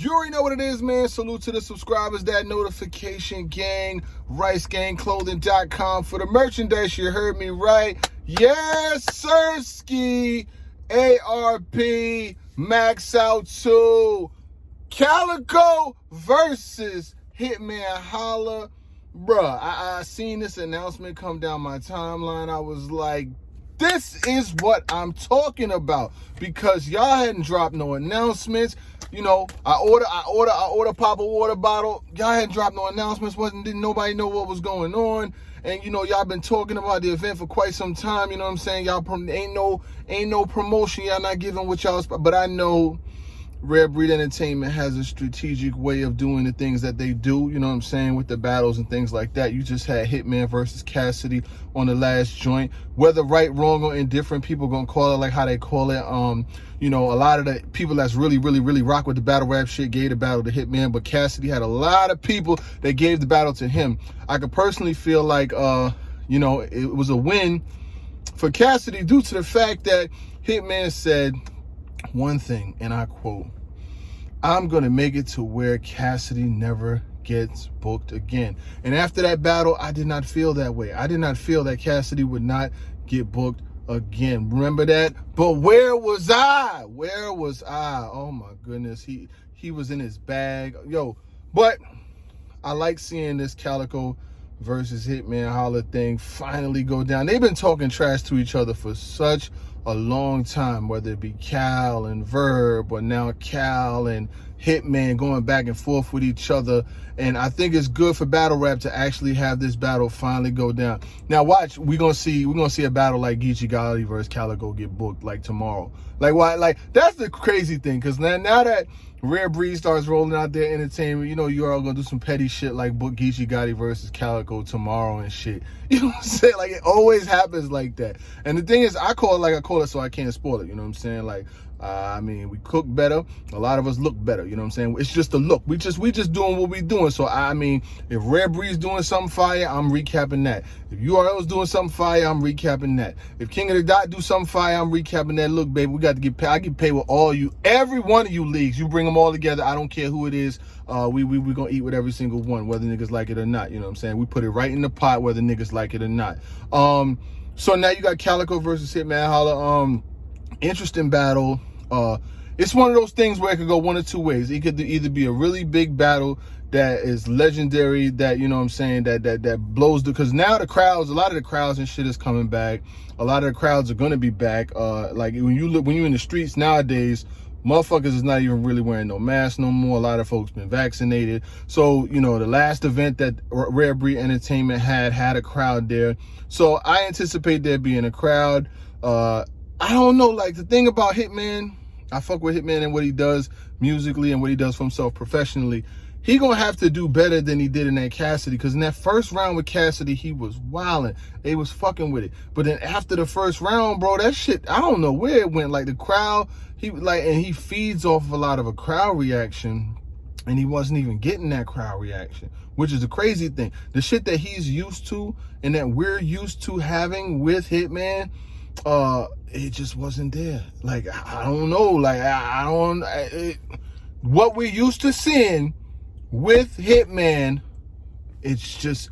You already know what it is, man. Salute to the subscribers, that notification gang, RiceGangClothing.com for the merchandise. You heard me right. Yes, sirski. R.B.E, Max Out 2. Calicoe versus Hitman Holla. Bruh, I seen this announcement come down my timeline. I was like, this is what I'm talking about, because y'all hadn't dropped no announcements. You know, I order pop a water bottle. Y'all hadn't dropped no announcements. Didn't nobody know what was going on. And you know, y'all been talking about the event for quite some time. You know what I'm saying? Y'all ain't no promotion. Y'all not giving what y'all. But I know R.B.E Entertainment has a strategic way of doing the things that they do, you know what I'm saying, with the battles and things like that. You just had Hitman versus Cassidy on the last joint. Whether right, wrong, or indifferent, people gonna call it like how they call it. You know, a lot of the people that's really rock with the battle rap shit gave the battle to Hitman, but Cassidy had a lot of people that gave the battle to him. I could personally feel like, you know, it was a win for Cassidy due to the fact that Hitman said one thing, and I quote, "I'm gonna make it to where Cassidy never gets booked again." And after that battle, I did not feel that way. I did not feel that Cassidy would not get booked again. Remember that? But where was I? Where was I? Oh my goodness, he was in his bag, yo. But I like seeing this Calicoe versus Hitman Holla thing finally go down. They've been talking trash to each other for such a long time, whether it be Cal and Verb, or now Cal and Hitman going back and forth with each other. And I think it's good for battle rap to actually have this battle finally go down. Now watch, we're gonna see a battle like Geechee Gotti versus Calicoe get booked like tomorrow. Like why? Like that's the crazy thing, because now that R.B.E starts rolling out their entertainment, you know, you're all gonna do some petty shit like book Geechee Gotti versus Calicoe tomorrow and shit. You know what I'm saying? Like it always happens like that. And the thing is, I call it like I call it, so I can't spoil it. You know what I'm saying? Like, I mean, we cook better. A lot of us look better. You know what I'm saying? It's just a look. We just doing what we doing. So I mean, if R.B.E is doing something fire, I'm recapping that. If URL's doing something fire, I'm recapping that. If King of the Dot do something fire, I'm recapping that. Look, baby, we got to get paid. I get paid with all you, every one of you leagues. You bring them all together. I don't care who it is. We gonna eat with every single one, whether niggas like it or not. You know what I'm saying? We put it right in the pot, whether niggas like it or not. So now you got Calicoe versus Hitman Holla. Interesting battle. It's one of those things where it could go one of two ways. It could either be a really big battle that is legendary, that, you know what I'm saying, that blows because now the crowds, a lot of the crowds and shit is coming back. A lot of the crowds are gonna be back. Like when you're in the streets nowadays, motherfuckers is not even really wearing no mask no more. A lot of folks been vaccinated. So, you know, the last event that R.B.E Entertainment had a crowd there. So I anticipate there being a crowd. I don't know, like the thing about Hitman, I fuck with Hitman and what he does musically and what he does for himself professionally. He gonna have to do better than he did in that Cassidy, because in that first round with Cassidy, he was wilding. They was fucking with it. But then after the first round, bro, that shit, I don't know where it went. Like the crowd, he feeds off of a lot of a crowd reaction, and he wasn't even getting that crowd reaction, which is the crazy thing. The shit that he's used to and that we're used to having with Hitman, it just wasn't there. Like, I don't know. Like, what we're used to seeing with Hitman, it just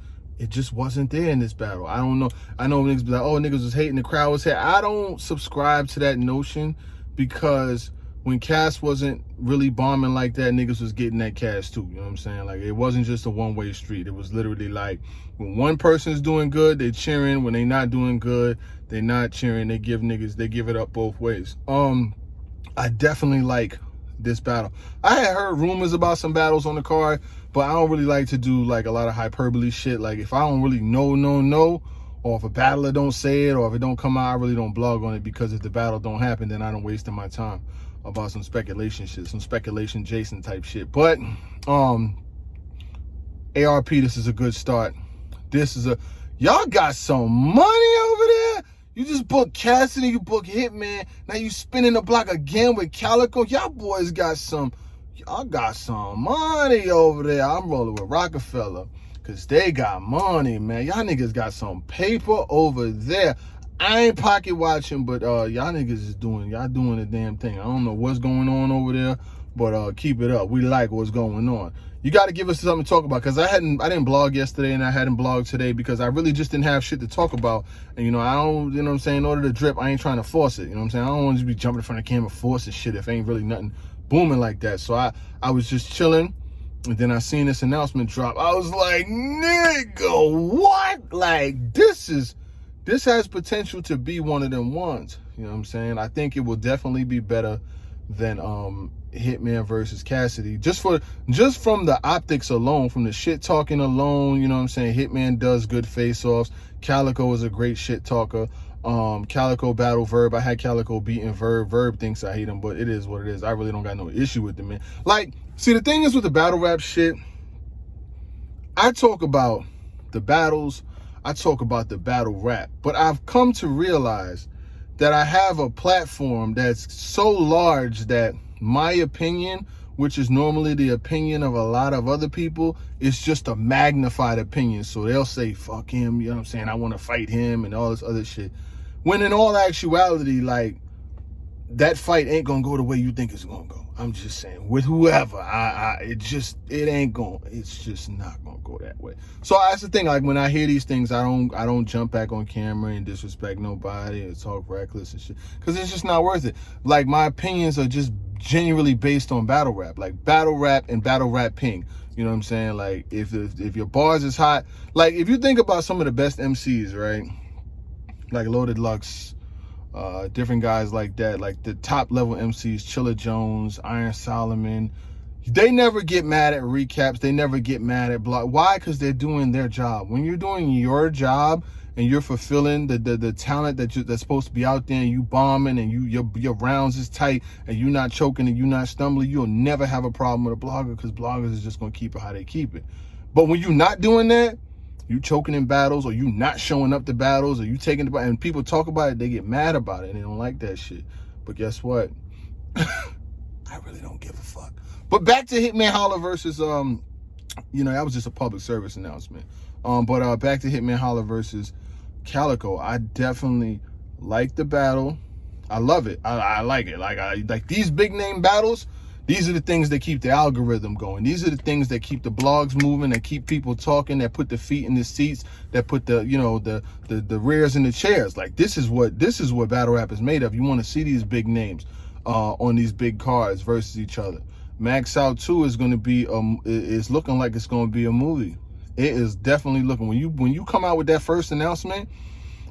wasn't there in this battle. I don't know. I know niggas be like, oh, niggas was hating, the crowd was hating. I don't subscribe to that notion, because when Cass wasn't really bombing like that, niggas was getting that cash too. You know what I'm saying? Like, it wasn't just a one-way street. It was literally like, when one person's doing good, they cheering. When they not doing good, they not cheering. They give it up both ways. I definitely like this battle. I had heard rumors about some battles on the card, but I don't really like to do like a lot of hyperbole shit. Like if I don't really know, or if a battler don't say it, or if it don't come out, I really don't blog on it, because if the battle don't happen, then I don't waste my time about some speculation shit, some speculation Jason type shit. But R.B.E, this is a good start. Y'all got some money over there. You just booked Cassidy, you booked Hitman. Now you spinning the block again with Calicoe. Y'all boys got some money over there. I'm rolling with Rockefeller, because they got money, man. Y'all niggas got some paper over there. I ain't pocket watching, but y'all niggas is doing the damn thing. I don't know what's going on over there, But keep it up. We like what's going on. You got to give us something to talk about, because I didn't blog yesterday and I hadn't blogged today because I really just didn't have shit to talk about. And, I don't, what I'm saying, in order to drip, I ain't trying to force it. You know what I'm saying? I don't want to be jumping in front of the camera forcing shit if ain't really nothing booming like that. So I was just chilling, and then I seen this announcement drop. I was like, nigga, what? Like, this has potential to be one of them ones. You know what I'm saying? I think it will definitely be better than Hitman versus Cassidy. Just from the optics alone, from the shit talking alone, you know what I'm saying? Hitman does good face-offs. Calicoe is a great shit talker. Calicoe battle Verb. I had Calicoe beating Verb. Verb thinks I hate him, but it is what it is. I really don't got no issue with him, man. Like, see, the thing is with the battle rap shit, I talk about the battles, I talk about the battle rap, but I've come to realize that I have a platform that's so large that my opinion, which is normally the opinion of a lot of other people, is just a magnified opinion. So they'll say, fuck him, you know what I'm saying? I want to fight him and all this other shit. When in all actuality, like, that fight ain't gonna go the way you think it's gonna go. I'm just saying, with whoever, it's just not gonna go that way. So that's the thing. Like, when I hear these things, I don't jump back on camera and disrespect nobody and talk reckless and shit, because it's just not worth it. Like, my opinions are just genuinely based on battle rap, like battle rap and battle rap ping. You know what I'm saying? Like, if your bars is hot, like, if you think about some of the best MCs, right? Like Loaded Lux, different guys like that, like the top level MCs, Chilla Jones, Iron Solomon, they never get mad at recaps. They never get mad at block. Why? Because they're doing their job. When you're doing your job and you're fulfilling the talent that's supposed to be out there, and you bombing and your rounds is tight and you're not choking and you're not stumbling, you'll never have a problem with a blogger, because bloggers is just gonna keep it how they keep it. But when you're not doing that, you choking in battles, or you not showing up to battles, or you taking the, and people talk about it, they get mad about it and they don't like that shit. But guess what? I really don't give a fuck. But back to Hitman Holla versus that was just a public service announcement. But back to Hitman Holla versus Calicoe. I definitely like the battle. I love it. I like it. Like these big name battles. These are the things that keep the algorithm going. These are the things that keep the blogs moving, that keep people talking, that put the feet in the seats, that put the rears in the chairs. Like, this is what battle rap is made of. You want to see these big names on these big cards versus each other. Max Out 2 is going to be is looking like it's going to be a movie. It is definitely looking, when you come out with that first announcement,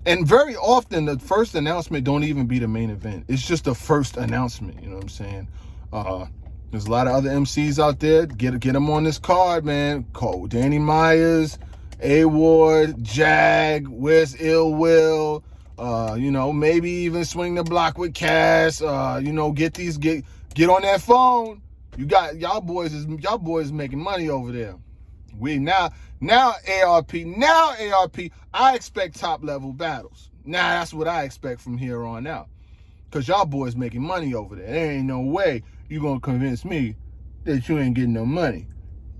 and very often the first announcement don't even be the main event. It's just the first announcement. You know what I'm saying? There's a lot of other MCs out there. Get them on this card, man. Cole, Danny Myers, A-Ward, Jag, Where's Ill Will, maybe even swing the block with Cass. Get on that phone. You got y'all boys making money over there. We now ARP, I expect top level battles. Now that's what I expect from here on out. Cause y'all boys making money over there. There ain't no way you gonna convince me that you ain't getting no money.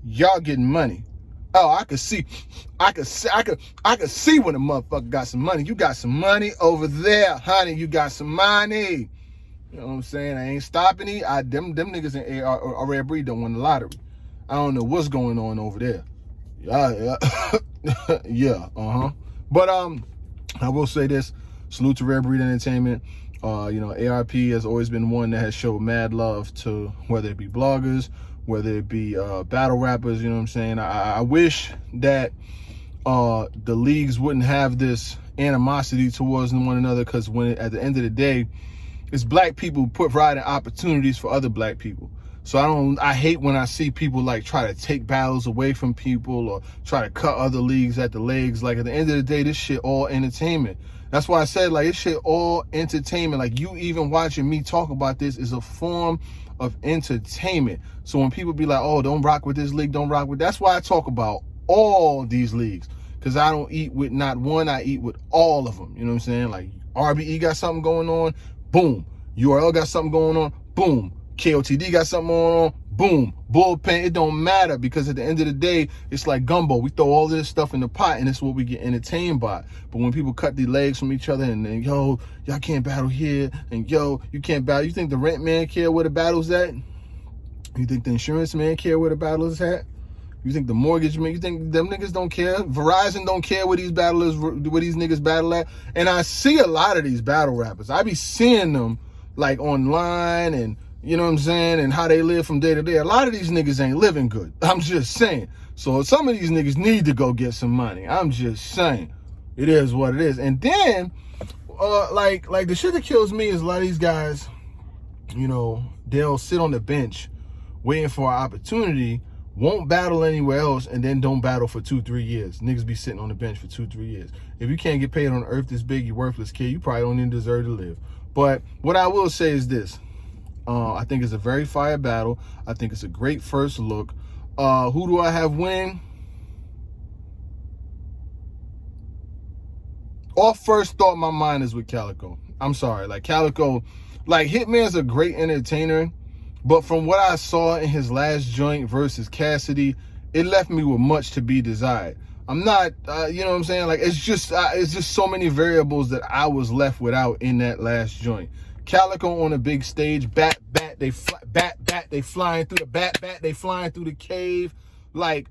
Y'all getting money. Oh, I could see when a motherfucker got some money. You got some money over there, honey. You got some money. You know what I'm saying? I ain't stopping it. Them niggas in R.B.E don't win the lottery. I don't know what's going on over there. Yeah. But I will say this. Salute to R.B.E Entertainment. ARP has always been one that has showed mad love to, whether it be bloggers, whether it be battle rappers. You know what I'm saying? I wish that the leagues wouldn't have this animosity towards one another, because at the end of the day, it's black people providing opportunities for other black people. So I hate when I see people like try to take battles away from people or try to cut other leagues at the legs. Like, at the end of the day, this shit all entertainment. That's why I said, like, this shit all entertainment. Like, you even watching me talk about this is a form of entertainment. So when people be like, oh, don't rock with this league, don't rock with, that's why I talk about all these leagues. Because I don't eat with not one, I eat with all of them. You know what I'm saying? Like, R.B.E got something going on, boom. URL got something going on, boom. KOTD got something going on, boom. Bullpen, it don't matter, because at the end of the day, it's like gumbo. We throw all this stuff in the pot, and it's what we get entertained by. But when people cut the legs from each other and yo, y'all can't battle here, and yo, you can't battle. You think the rent man care where the battle's at? You think the insurance man care where the battle is at? You think the mortgage man, you think them niggas don't care? Verizon don't care where these niggas battle at? And I see a lot of these battle rappers. I be seeing them like online and, you know what I'm saying, and how they live from day to day. A lot of these niggas ain't living good. I'm just saying. So some of these niggas need to go get some money. I'm just saying. It is what it is. And then, like the shit that kills me is a lot of these guys, you know, they'll sit on the bench waiting for an opportunity, won't battle anywhere else, and then don't battle for 2-3 years. Niggas be sitting on the bench for 2-3 years. If you can't get paid on earth this big, you worthless kid. You probably don't even deserve to live. But what I will say is this. I think it's a very fire battle. I think it's a great first look. Who do I have winning? Off first thought, my mind is with Calicoe. I'm sorry. Like, Calicoe, like, Hitman's a great entertainer. But from what I saw in his last joint versus Cassidy, it left me with much to be desired. I'm not, you know what I'm saying? Like, it's just so many variables that I was left without in that last joint. Calicoe on a big stage, they flying through the they flying through the cave. Like,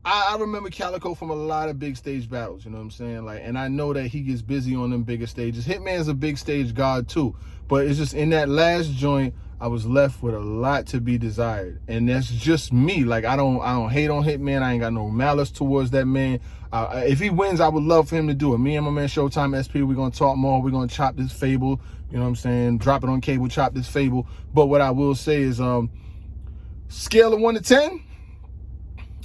I remember Calicoe from a lot of big stage battles, you know what I'm saying? Like, and I know that he gets busy on them bigger stages. Hitman's a big stage god too, but it's just in that last joint, I was left with a lot to be desired. And that's just me. Like, I don't hate on Hitman. I ain't got no malice towards that man. If he wins, I would love for him to do it. Me and my man Showtime SP, we're going to talk more. We're going to chop this fable. You know what I'm saying? Drop it on cable, chop this fable. But what I will say is, scale of 1 to 10,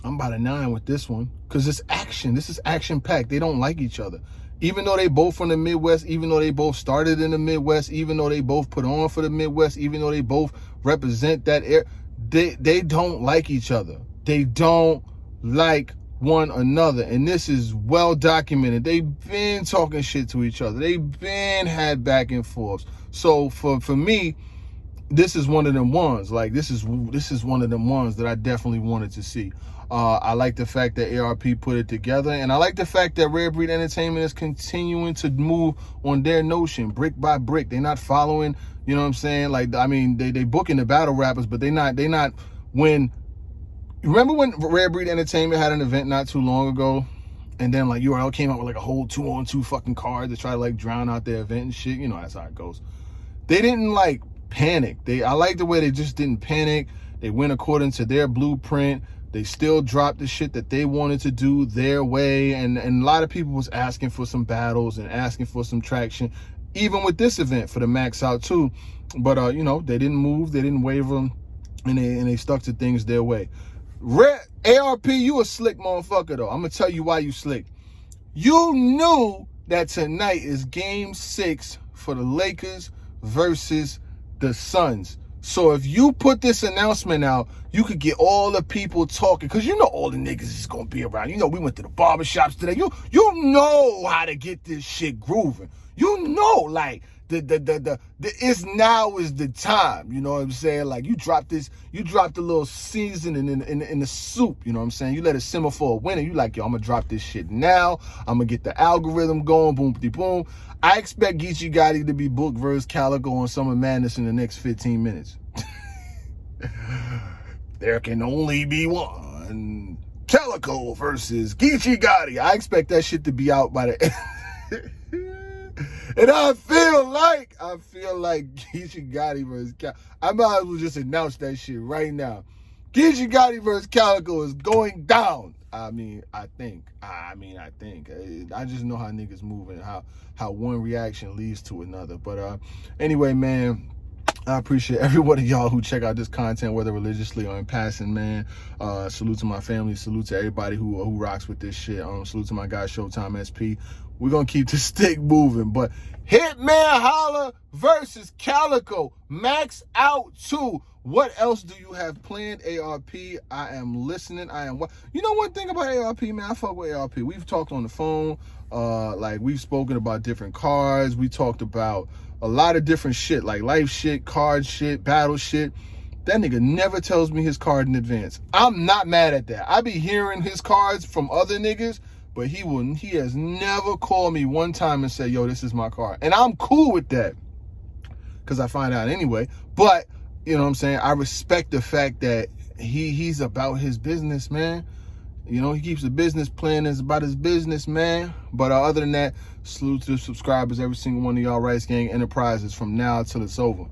I'm about a 9 with this one. Because it's action. This is action-packed. They don't like each other. Even though they both from the Midwest, even though they both started in the Midwest, even though they both put on for the Midwest, even though they both represent that area, they don't like each other. They don't like one another. And this is well documented. They've been talking shit to each other. They've been had back and forths. So for me, this is one of them ones. Like, this is one of them ones that I definitely wanted to see. I like the fact that R.B.E put it together, and I like the fact that R.B.E Entertainment is continuing to move on their notion, brick by brick. They're not following, you know what I'm saying? Like, I mean, they booking the battle rappers, but they not when. Remember when R.B.E Entertainment had an event not too long ago, and then like URL came out with like a whole 2-on-2 fucking card to try to like drown out their event and shit. You know, that's how it goes. They didn't like panic. I like the way they just didn't panic. They went according to their blueprint. They still dropped the shit that they wanted to do their way. And a lot of people was asking for some battles and asking for some traction, even with this event for the Max Out too. But, you know, they didn't move. They didn't waver. And they stuck to things their way. ARP, you a slick motherfucker, though. I'm going to tell you why you slick. You knew that tonight is game 6 for the Lakers versus the Suns. So if you put this announcement out, you could get all the people talking, because you know all the niggas is going to be around. You know, we went to the barbershops today. You know how to get this shit grooving. You know, like, it's now is the time, you know what I'm saying? Like, you dropped a little seasoning in the soup, you know what I'm saying? You let it simmer for a minute. You like, yo, I'm going to drop this shit now. I'm going to get the algorithm going, boom. I expect Geechee Gotti to be booked versus Calicoe on Summer Madness in the next 15 minutes. There can only be one. Calicoe versus Geechee Gotti. I expect that shit to be out by the end. And I feel like Geechee Gotti versus Calicoe. I might as well just announce that shit right now. Geechee Gotti versus Calicoe is going down. I think. I just know how niggas move and how one reaction leads to another. But anyway, man, I appreciate every one of y'all who check out this content, whether religiously or in passing, man. Salute to my family. Salute to everybody who rocks with this shit. Salute to my guy, Showtime SP. We're going to keep the stick moving. But Hitman Holla versus Calicoe. Max Out 2. What else do you have planned, ARP? I am listening. You know one thing about ARP, man? I fuck with ARP. We've talked on the phone. Like, we've spoken about different cards. We talked about a lot of different shit, like life shit, card shit, battle shit. That nigga never tells me his card in advance. I'm not mad at that. I be hearing his cards from other niggas, but he has never called me one time and said, yo, this is my card. And I'm cool with that, because I find out anyway. But You know what I'm saying? I respect the fact that he's about his business, man. You know, he keeps the business plan. It's about his business, man. But other than that, salute to the subscribers, every single one of y'all Rice Gang Enterprises from now till it's over.